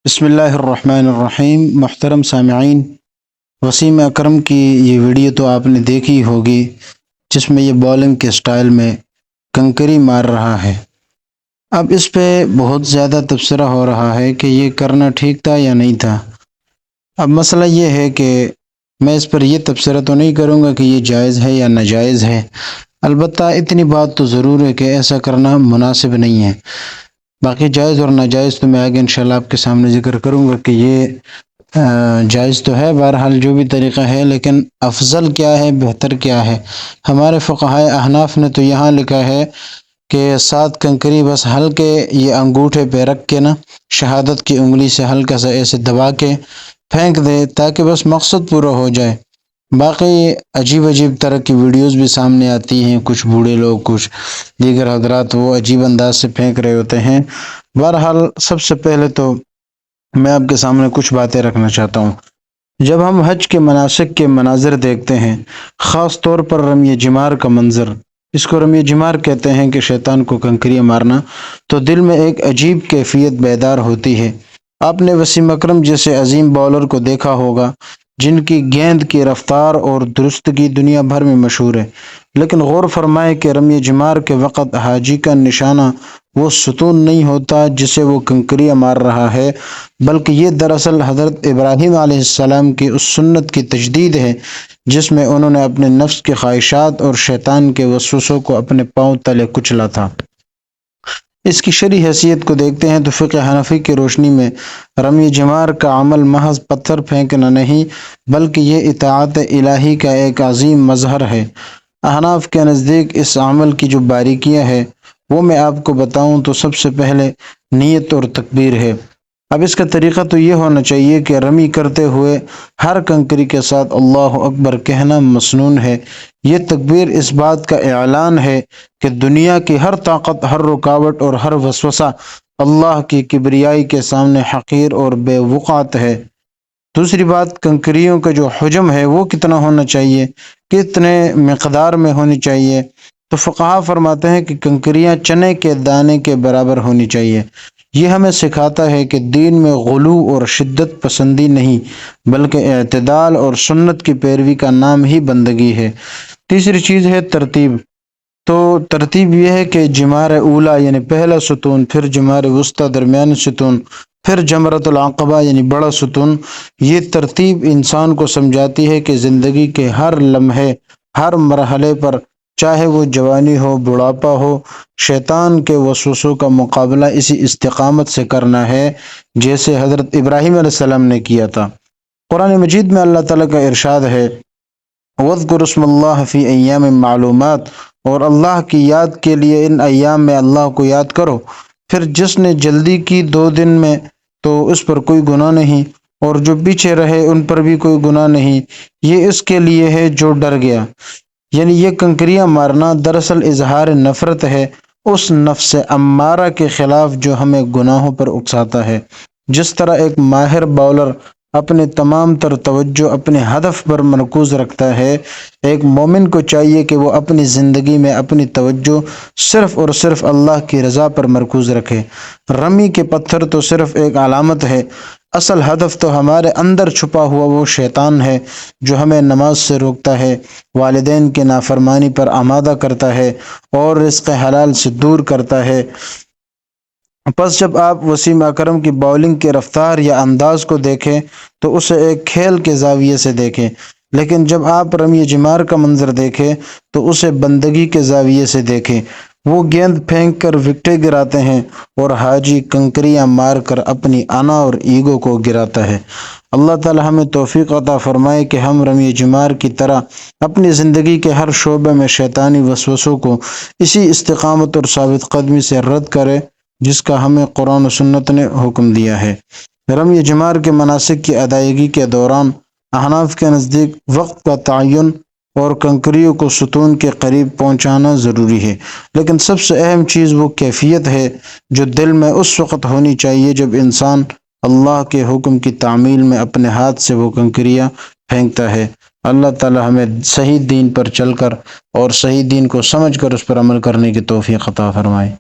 بسم اللہ الرحمن الرحیم۔ محترم سامعین، وسیم اکرم کی یہ ویڈیو تو آپ نے دیکھی ہوگی جس میں یہ بولنگ کے سٹائل میں کنکری مار رہا ہے۔ اب اس پہ بہت زیادہ تبصرہ ہو رہا ہے کہ یہ کرنا ٹھیک تھا یا نہیں تھا۔ اب مسئلہ یہ ہے کہ میں اس پر یہ تبصرہ تو نہیں کروں گا کہ یہ جائز ہے یا ناجائز ہے، البتہ اتنی بات تو ضرور ہے کہ ایسا کرنا مناسب نہیں ہے۔ باقی جائز اور ناجائز تو میں آگے انشاءاللہ آپ کے سامنے ذکر کروں گا کہ یہ جائز تو ہے بہرحال جو بھی طریقہ ہے، لیکن افضل کیا ہے، بہتر کیا ہے۔ ہمارے فقہائے احناف نے تو یہاں لکھا ہے کہ 7 کنکری بس ہلکے یہ انگوٹھے پہ رکھ کے نا شہادت کی انگلی سے ہلکا سا ایسے دبا کے پھینک دے تاکہ بس مقصد پورا ہو جائے۔ باقی عجیب طرح کی ویڈیوز بھی سامنے آتی ہیں، کچھ بوڑھے لوگ، کچھ دیگر حضرات وہ عجیب انداز سے پھینک رہے ہوتے ہیں۔ بہرحال سب سے پہلے تو میں آپ کے سامنے کچھ باتیں رکھنا چاہتا ہوں۔ جب ہم حج کے مناسک کے مناظر دیکھتے ہیں، خاص طور پر رمی جمار کا منظر، اس کو رمی جمار کہتے ہیں کہ شیطان کو کنکریاں مارنا، تو دل میں ایک عجیب کیفیت بیدار ہوتی ہے۔ آپ نے وسیم اکرم جیسے عظیم بولر کو دیکھا ہوگا جن کی گیند کی رفتار اور درستگی دنیا بھر میں مشہور ہے، لیکن غور فرمائے کہ رمی جمار کے وقت حاجی کا نشانہ وہ ستون نہیں ہوتا جسے وہ کنکریاں مار رہا ہے، بلکہ یہ دراصل حضرت ابراہیم علیہ السلام کی اس سنت کی تجدید ہے جس میں انہوں نے اپنے نفس کے خواہشات اور شیطان کے وسوسوں کو اپنے پاؤں تلے کچلا تھا۔ اس کی شرعی حیثیت کو دیکھتے ہیں تو فقہ حنفی کی روشنی میں رمی جمار کا عمل محض پتھر پھینکنا نہیں بلکہ یہ اطاعت الہی کا ایک عظیم مظہر ہے۔ احناف کے نزدیک اس عمل کی جو باریکیاں ہیں وہ میں آپ کو بتاؤں تو سب سے پہلے نیت اور تکبیر ہے۔ اب اس کا طریقہ تو یہ ہونا چاہیے کہ رمی کرتے ہوئے ہر کنکری کے ساتھ اللہ اکبر کہنا مسنون ہے۔ یہ تکبیر اس بات کا اعلان ہے کہ دنیا کی ہر طاقت، ہر رکاوٹ اور ہر وسوسہ اللہ کی کبریائی کے سامنے حقیر اور بے وقعت ہے۔ دوسری بات، کنکریوں کا جو حجم ہے وہ کتنا ہونا چاہیے، کتنے مقدار میں ہونی چاہیے، تو فقہا فرماتے ہیں کہ کنکریاں چنے کے دانے کے برابر ہونی چاہیے۔ یہ ہمیں سکھاتا ہے کہ دین میں غلو اور شدت پسندی نہیں بلکہ اعتدال اور سنت کی پیروی کا نام ہی بندگی ہے۔ تیسری چیز ہے ترتیب۔ تو ترتیب یہ ہے کہ جمار اولا یعنی پہلا ستون، پھر جمار وسطی درمیانی ستون، پھر جمرۃ العقبہ یعنی بڑا ستون۔ یہ ترتیب انسان کو سمجھاتی ہے کہ زندگی کے ہر لمحے، ہر مرحلے پر، چاہے وہ جوانی ہو، بڑھاپا ہو، شیطان کے وسوسوں کا مقابلہ اسی استقامت سے کرنا ہے جیسے حضرت ابراہیم علیہ السلام نے کیا تھا۔ قرآن مجید میں اللہ تعالیٰ کا ارشاد ہے وَاذْكُرُوا اسْمَ اللَّهِ فِي أَيَّامٍ مَّعْلُومَاتٍ، اور اللہ کی یاد کے لیے ان ایام میں اللہ کو یاد کرو۔ پھر جس نے جلدی کی 2 دن میں تو اس پر کوئی گناہ نہیں، اور جو پیچھے رہے ان پر بھی کوئی گناہ نہیں، یہ اس کے لیے ہے جو ڈر گیا۔ یعنی یہ کنکریاں مارنا دراصل اظہار نفرت ہے اس نفس امارہ کے خلاف جو ہمیں گناہوں پر اکساتا ہے۔ جس طرح ایک ماہر باؤلر اپنے تمام تر توجہ اپنے ہدف پر مرکوز رکھتا ہے، ایک مومن کو چاہیے کہ وہ اپنی زندگی میں اپنی توجہ صرف اور صرف اللہ کی رضا پر مرکوز رکھے۔ رمی کے پتھر تو صرف ایک علامت ہے، اصل ہدف تو ہمارے اندر چھپا ہوا وہ شیطان ہے جو ہمیں نماز سے روکتا ہے، والدین کی نافرمانی پر آمادہ کرتا ہے اور رزق حلال سے دور کرتا ہے۔ پس جب آپ وسیم اکرم کی باؤلنگ کی رفتار یا انداز کو دیکھیں تو اسے ایک کھیل کے زاویے سے دیکھیں، لیکن جب آپ رمی جمار کا منظر دیکھیں تو اسے بندگی کے زاویے سے دیکھیں۔ وہ گیند پھینک کر وکٹیں گراتے ہیں اور حاجی کنکریاں مار کر اپنی انا اور ایگو کو گراتا ہے۔ اللہ تعالی ہمیں توفیق عطا فرمائے کہ ہم رمی جمار کی طرح اپنی زندگی کے ہر شعبے میں شیطانی وسوسوں کو اسی استقامت اور ثابت قدمی سے رد کرے جس کا ہمیں قرآن و سنت نے حکم دیا ہے۔ رمی جمار کے مناسک کی ادائیگی کے دوران احناف کے نزدیک وقت کا تعین اور کنکریوں کو ستون کے قریب پہنچانا ضروری ہے، لیکن سب سے اہم چیز وہ کیفیت ہے جو دل میں اس وقت ہونی چاہیے جب انسان اللہ کے حکم کی تعمیل میں اپنے ہاتھ سے وہ کنکریاں پھینکتا ہے۔ اللہ تعالی ہمیں صحیح دین پر چل کر اور صحیح دین کو سمجھ کر اس پر عمل کرنے کی توفیق عطا فرمائے۔